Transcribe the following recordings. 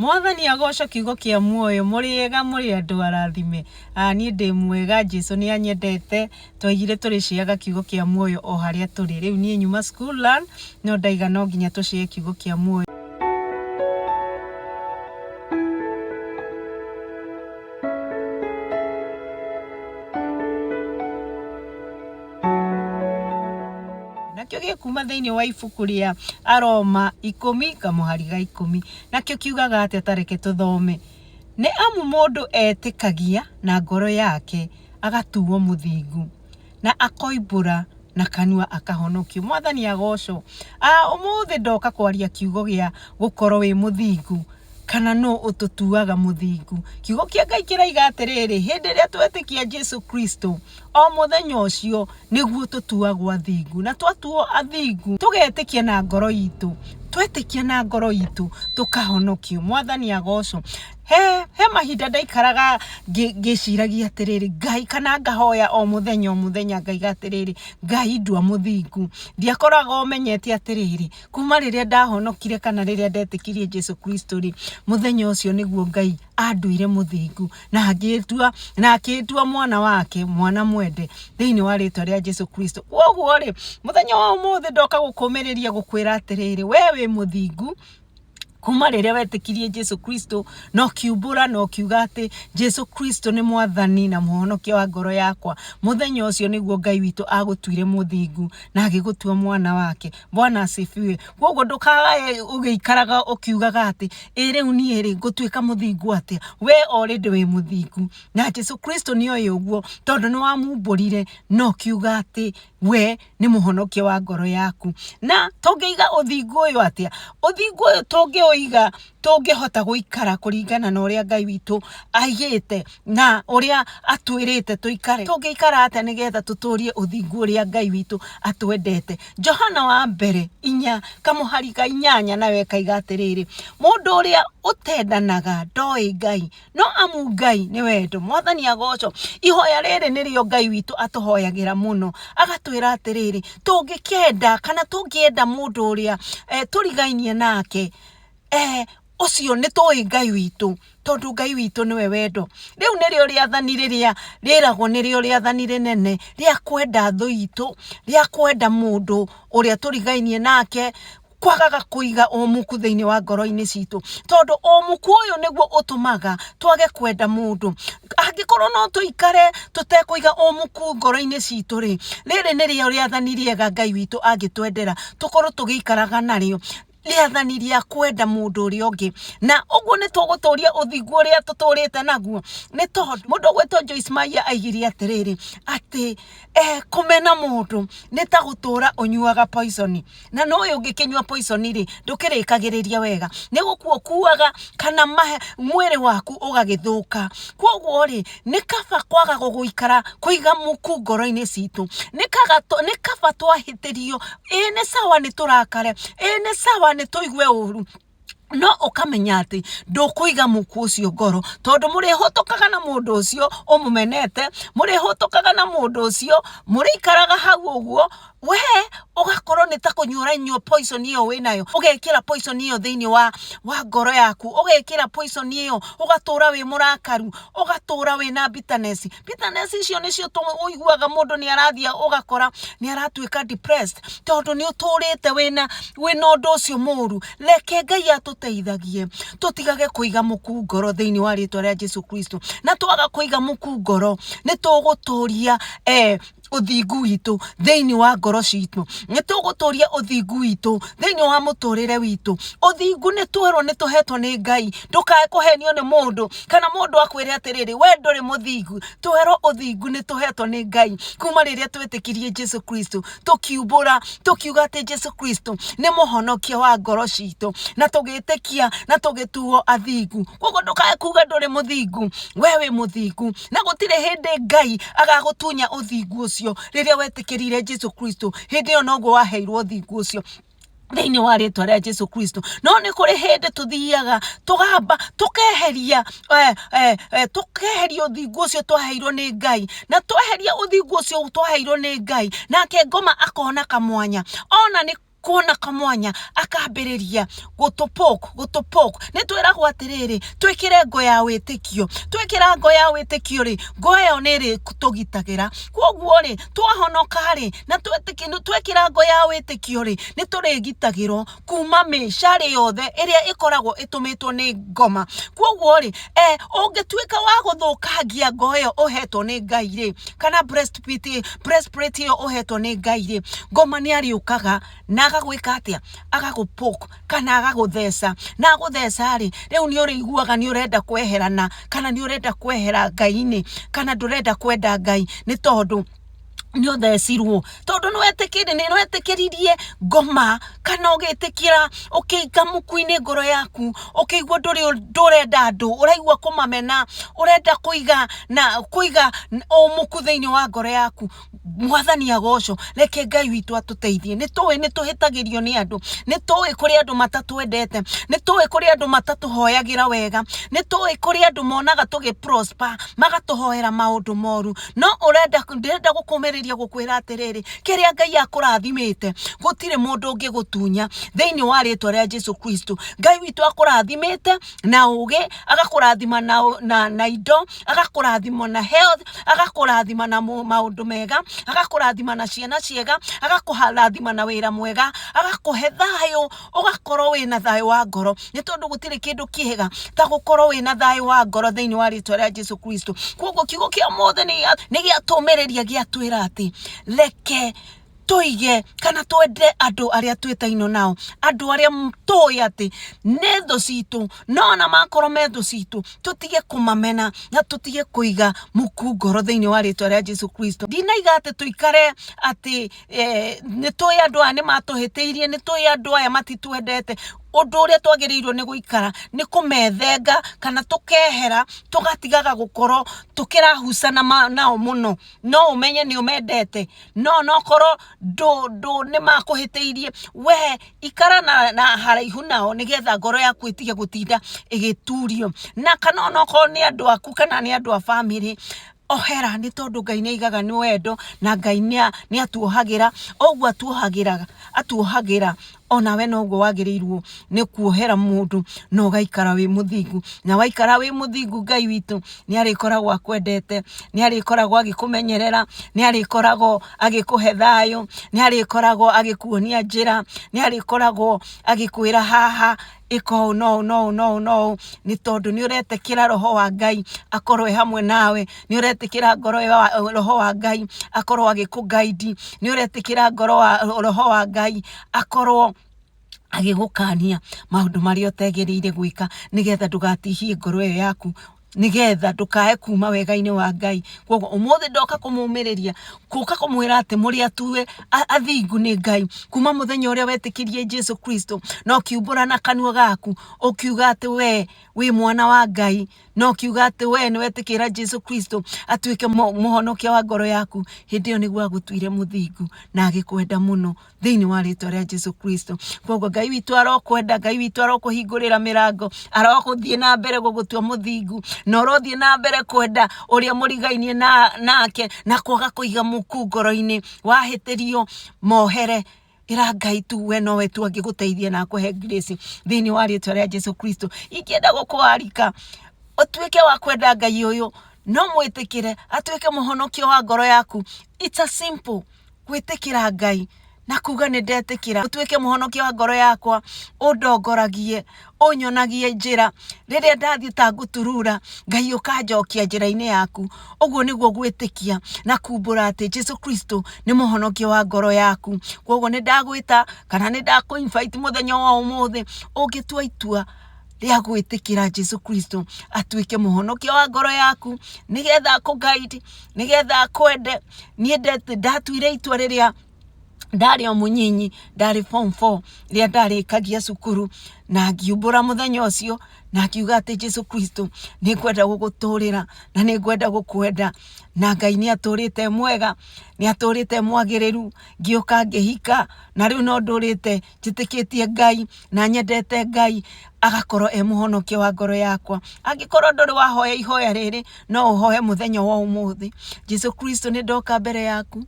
Mwathani agoca kiugo kia muoyo muriega muri andu arathime. Ni ndi mwega Jesu ni anyendete twaigire turiciaga kiugo kia muoyo o haria turi. Riu ni nyuma school learn no ndaiga no nginya tucie kiugo kia muoyo. Nakio kuma thiini wa ibuku ria Aroma 10 kamuhari ga 10 nakio kiugaga ati atareke tuthome ni amu mundu etikagia na ngoro yake agatuo muthingu na akoimbura na kanua akahonokio. Mwathani agocwo. Umuthi ndoka kwaria kiugo gia gukorwo wi muthingu kana no ututuaga muthingu. Kiugo kia Ngai kiraiga atiriri hindi ria twetikia Jesu Kristo o muthenya ucio niguo tutuagwo athingu na twatuo athingu tugetikia na ngoro itu twetikia na ngoro itu tukahonokio. Mwathani agocwo. He mahinda ndaikaraga ngiciragia atiriri Ngai kana ngahoya o muthenya Ngai atiriri Ngai ndua muthingu ndiakoraga umenyete atiriri kuma riria ndahonokire kana riria ndetikirie Jesu Kristo ri muthenya ucio niguo Ngai anduire muthingu na akitua mwana wake mwana mwende thiini wa ritwa ria Jesu Kristo. Koguo ri muthenya wa umuthi ndoka gukumiriria gukwira atiriri wewe muthingu kuma riria wetikirie Jesu Kristo no kiumbura no kiuga ati Jesu Kristo ni mwathani na muhonokia wa ngoro yakwa. Muthenya ucio niguo Ngai witu agutuire muthingu na agigutua mwana wake. Bwana asifiwe. Koguo ndukaga ugiikaraga ukiugaga ati riu ni ri gutuika muthingu atia we already we muthingu na Jesu Kristo ni oyo uguo tondu ni wamumburire no kiuga ati we ni muhonokia wa ngoro yaku. Na tongeiga uthingu uyu atia uthingu uyu oiga tungihota guikara kuringana na uria Ngai witu aigite na uria atwirite tuikare. Tungiikara ate nigetha tuturie uthingu uria Ngai witu atwendete. Johana wa mbere 4 kamuhari ga 8 nawe kaiga atiriri mundu uria utendanaga ndoi Ngai no amu Ngai ni wendo. Mwathani agocwo. Ihoya riri nirio Ngai witu atuhoyagira muno agatwira atiriri tungikenda kana tungienda mundu uria turigainie nake ucio ni toi Ngai witu tondu Ngai witu niwe wendo. Riu nirio riathani riria riragwo nirio riathani rinene ria kwenda thu itu ria kwenda mundu uria turigainie nake kwagaga kuiga omuku thiini wa ngoro-ini citu tondu omuku uyu niguo utumaga twage kwenda mundu. Angikorwo no tuikare tutekuiga omuku ngoro-ini citu ri riri nirio riathani riega Ngai witu angitwendera tukorwo tugiikaraga nario riathani ria kwenda mundu uria ungi na uguo ni tuguturia uthingu uria tuturite naguo ni tondu mundu gwetwo Joyce Meyer aigiri atiriri ati kumena mundu ni ta gutura unyuaga poison na no uyu ungikinyua poison ri ndukirikagiriria wega ni gukua kuaga kana mwiri waku ugagithuka. Koguo ri ni kaba kwaga guguikara kuiga muku ngoro-ini citu ni kaba twahitirio ni sawa ni turakare ni sawa ni tuigue uru no ukamenya ati ndukuiga muku ucio ngoro tondu muri hotokaga na mundu ucio umumenete muri hotokaga na mundu ucio muri ikaraga hau uguo we ugakorwo ni ta kunyura poison iyo winayo ugekira poison iyo thiini wa ngoro yaku ugekira poison iyo ugatura wi murakaru ugatura wi na bitterness icio nicio uiguaga mundu ni arathia ugakora ni aratuika depressed tondu ni uturite wina undu ucio muru. Reke Ngai atuteithagie tutigage kuiga muku ngoro thiini wa ritwa ria Jesu Kristo na twaga kuiga muku ngoro ni tuguturia uthingu witu thiini wa ngoro citu ni tuguturia uthingu witu thiini wa muturire witu. Uthingu ni twero ni tuhetwo ni Ngai ndukae kuhenio ni mundu kana mundu akwire atiriri we nduri muthingu. Twero uthingu ni tuhetwo ni Ngai kuma riria twetikirie Jesu Kristo tukiumbura tukiuga ati Jesu Kristo ni muhonokia wa ngoro citu na tugitikia na tugituo athingu. Koguo ndukae kuga nduri muthingu wewe muthingu na gutire hindi Ngai agagutunya uthingu ucio riria wetikirire Jesu Kristo hindi yo noguo waheirwo uthingu ucio thiini wa ritwa ria Jesu Kristo. No ni kuri hindi tuthiaga tugamba tukeheria uthingu ucio twaheirwo ni Ngai na tweheria uthingu ucio twaheirwo ni Ngai nake ngoma akona kamwanya ona ni kuona kamwanya akambĩrĩria gũtũpoke nĩ twĩragwo atĩrĩrĩ twĩkĩre ngo ya wĩtĩkio twĩkĩra ngo ya wĩtĩkio rĩ ngo ĩyo nĩ ĩrĩ tũgitagĩra koguo rĩ twahonoka rĩ na twĩkĩra ngo ya wĩtĩkio rĩ nĩ tũrĩgitagĩrwo kuma mĩcarĩ yothe ĩrĩa ĩkoragwo ĩtũmĩtwo nĩ ngoma koguo rĩ ũngĩtuĩka wa gũthũkangia ngo ĩyo ũhetwo nĩ Ngai rĩ kana breastplate ĩyo ũhetwo nĩ Ngai rĩ ngoma nĩ arĩũkaga na agagwĩka atĩa agagũpoke kana agagũtheca na agũtheca rĩ rĩu nĩ ũrĩiguaga nĩ ũrenda kweherana kana nĩ ũrenda kwehera Ngai-inĩ kana ndũrenda kwenda Ngai nĩ tondũ nĩ ũthecirwo tondũ nĩ wetĩkĩririe ngoma kana ũgĩtĩkĩra ũkĩinga mũku-inĩ ngoro yaku ũkĩigua ndũrenda andũ ũraigua kũmamena ũrenda kũiga mũku thĩinĩ wa ngoro yaku Mwathani agocwo reke Ngai witũ atũteithie nĩ tũhĩtagĩrio nĩ andũ nĩ tũĩ kũrĩ andũ matatwendete nĩ tũĩ kũrĩ andũ matatũhoyagĩra wega nĩ tũĩ kũrĩ andũ monaga tũgĩ prosper magatũhoera maũndũ moru no ndĩrenda gũkũmĩrĩria gũkwĩra atĩrĩrĩ kĩrĩa Ngai akũrathimĩte gũtirĩ mũndũ ũngĩgũtunya thĩinĩ wa rĩtwa rĩa Jesu Kristo Ngai witũ akũrathimĩte na ũgĩ agakũrathima na indo agakũrathima na health agakũrathima na maũndũ mega agakũrathima na ciana ciega agakũrathima na wĩra mwega agakũhe thayũ ũgakorwo wĩna thayũ wa ngoro nĩ tondũ gũtirĩ kĩndũ kĩega ta gũkorwo wĩna thayũ wa ngoro thĩinĩ wa rĩtwa rĩa Jesu Kristo koguo kiugo kĩa mũthĩ nĩ gĩatũmĩrĩria gĩatwĩra atĩ reke tũige kana twende andũ arĩa twĩtaino nao andũ arĩa tũĩ atĩ nĩ thũ citũ no na makorwo me thũ citũ tũtige kũmamena na tũtige kũiga mũku ngoro thĩinĩ wa rĩtwa rĩa Jesu Kristo ndinaiga atĩ tũikare atĩ nĩ tũĩ andũ aya nĩ matũhĩtĩirie nĩ tũĩ andũ aya matitwendete ũndũ ũrĩa twagĩrĩirwo nĩ gũikara nĩ kũmethenga kana tũkehera tũgatigaga gũkorwo tũkĩrahucana nao mũno no ũmenye nĩ ũmendete no korwo nĩ makũhĩtĩirie we ikara na haraihu nao nĩgetha ngoro yaku ĩtige gũtinda ĩgĩturio na kana onokorwo nĩ andũ aku kana nĩ andũ a family ohera nĩ tondũ Ngai nĩ aigaga nĩ wendo na Ngai nĩ atuohagĩra ũguo atuohagĩra onawe noguo wagĩrĩirwo nĩ kuohera mũndũ na ũgaikara wĩ mũthingu na waikara wĩ mũthingu Ngai witũ nĩ arĩkoragwo akwendete nĩ arĩkoragwo agĩkũmenyerera nĩ arĩkoragwo agĩkũhe thayũ nĩ arĩkoragwo agĩkuonia njĩra nĩ arĩkoragwo agĩkwĩra haha iko no nĩ tondũ nĩ ũretĩkĩra roho wa Ngai akorwo hamwe nawe nĩ ũretĩkĩra roho wa Ngai akorwo agĩkũguide nĩ ũretĩkĩra roho wa Ngai akorwo agĩgũkania maũndũ marĩa ũtagĩrĩire gwĩka nĩgetha ndũgatihie ngoro ĩyo yaku nĩgetha ndũkae kuma wega-inĩ wa Ngai koguo ũmũthĩ ndoka kũmũmĩrĩria kũka kũmwĩra atĩ mũrĩ atue athingu nĩ Ngai kuma mũthenya ũrĩa wetĩkĩrie Jesu Kristo no kiumbũra na kanua gaku ũkiuga atĩ we wĩ mwana wa Ngai no kiuga atĩ we nĩ wetĩkĩra Jesu Kristo atuĩke mũhonokia wa ngoro yaku hĩndĩ ĩyo nĩguo agũtuire mũthingu na agĩkwenda mũno thĩinĩ wa rĩtwa rĩa Jesu Kristo koguo Ngai witũ arokwenda Ngai witũ arokũhingũrĩra mĩrango arogũthiĩ na mbere gũgũtua mũthingu na ũrothiĩ na mbere kwenda ũrĩa mũrigainie nake na kwaga kũiga mũku ngoro-inĩ wahĩtĩrio mohere ĩra Ngai tu we nowe tu angĩgũteithia na akũhe grace thĩinĩ wa rĩtwa rĩa Jesu Kristo ingĩenda gũkũarika ũtuĩke wa kwenda Ngai ũyũ no mwĩtĩkĩre atuĩke mũhonokio wa ngoro yaku it's a simple gwĩtĩkĩra Ngai na kuga nĩ ndetĩkĩra ũtuĩke mũhonokia wa ngoro yakwa ũndongoragie ũnyonagie njĩra rĩrĩa ndathiĩ ta ngũturura Ngai ũkanjokia njĩra-inĩ yaku ũguo nĩguo gwĩtĩkia na kumbũra atĩ Jesu Kristo nĩ mũhonokia wa ngoro yaku koguo nĩ ndagwĩta kana nĩ ndakũ-invite mũthenya wa ũmũthĩ ũngĩtua itua rĩa gwĩtĩkĩra Jesu Kristo atuĩke mũhonokia wa ngoro yaku nĩgetha akũguide nĩgetha akwende niĩ ndatuire itua rĩrĩa ndarĩ o mũnyinyi ndarĩ form 4 rĩa ndarĩkagia cukuru na ngiumbũra mũthenya ũcio na kiuga atĩ Jesu Kristo nĩ kwenda gũgũtũrĩra na nĩ kwenda gũkwenda na Ngai nĩ atũrĩte mwega nĩ atũrĩte mwagĩrĩru ngĩũka ngĩhika na rĩu no ndũrĩte njĩtĩkĩtie Ngai na nyendete Ngai agakorwo mũhonokia wa ngoro yakwa angĩkorwo ndũrĩ wahoya ihoya rĩrĩ no ũhoe mũthenya wa ũmũthĩ Jesu Kristo nĩ ndoka mbere yaku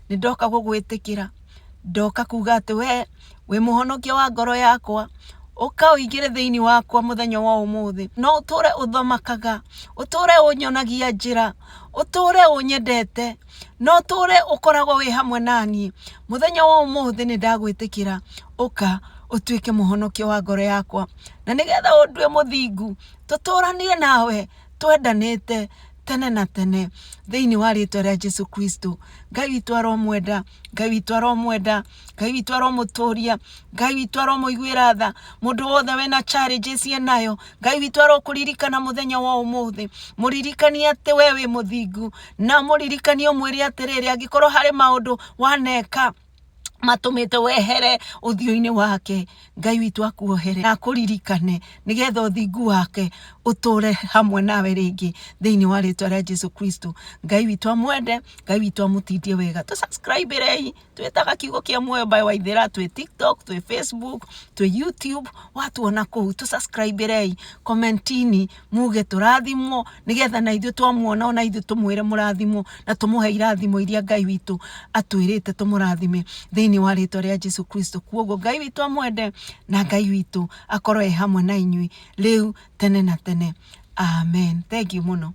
nĩ ndoka gũgwĩtĩkĩra ndoka kuga atĩ we we muhonokia wa ngoro yakwa uka uigire thiini wakwa muthenya wa umuthi no uture uthomakaga uture unyonagia njira uture unyendete no uture ukoragwo wi hamwe nani muthenya wa umuthi ni ndagwitikira uka utuike muhonokia wa ngoro yakwa na nigetha undue muthingu tuturanire nawe twendanite tene na tene thiini wa ritwa ria Jesu Kristo. Ngai witũ aromwenda, Ngai witũ aromwenda, Ngai witũ aromuturia, Ngai witũ aromuiguira tha mundu wothe wena challenges nayo. Ngai witũ arokuririkana muthenya wa umuthi, muririkanie ati we wi muthingu na muririkanie umwire atiriri angikorwo hari maundu waneka matumite wehere uthio-ini wake, Ngai witũ akuohere na akuririkane nigetha uthingu wake uture hamwe nawe ringi thiini wa ritwa ria Jesu Kristo. Ngai witũ amwende, Ngai witũ amutindie wega. Tu subscribe rei twitaga kiugo kia muoyo by Waithera, twi TikTok, twi Facebook, twi YouTube, watuona kuu. Tu subscribe rei, commentini muge turathimwo nigetha na ithuĩ twamuona na ithuĩ tumwire murathimwo na tumuhe irathimo iria Ngai witũ atwirite tumurathime thiini wa ritwa ria Jesu Kristo. Kuoguo Ngai witũ amwende na Ngai witũ akorwo hamwe na inyui riu tene na tene. Amen. Thank you muno.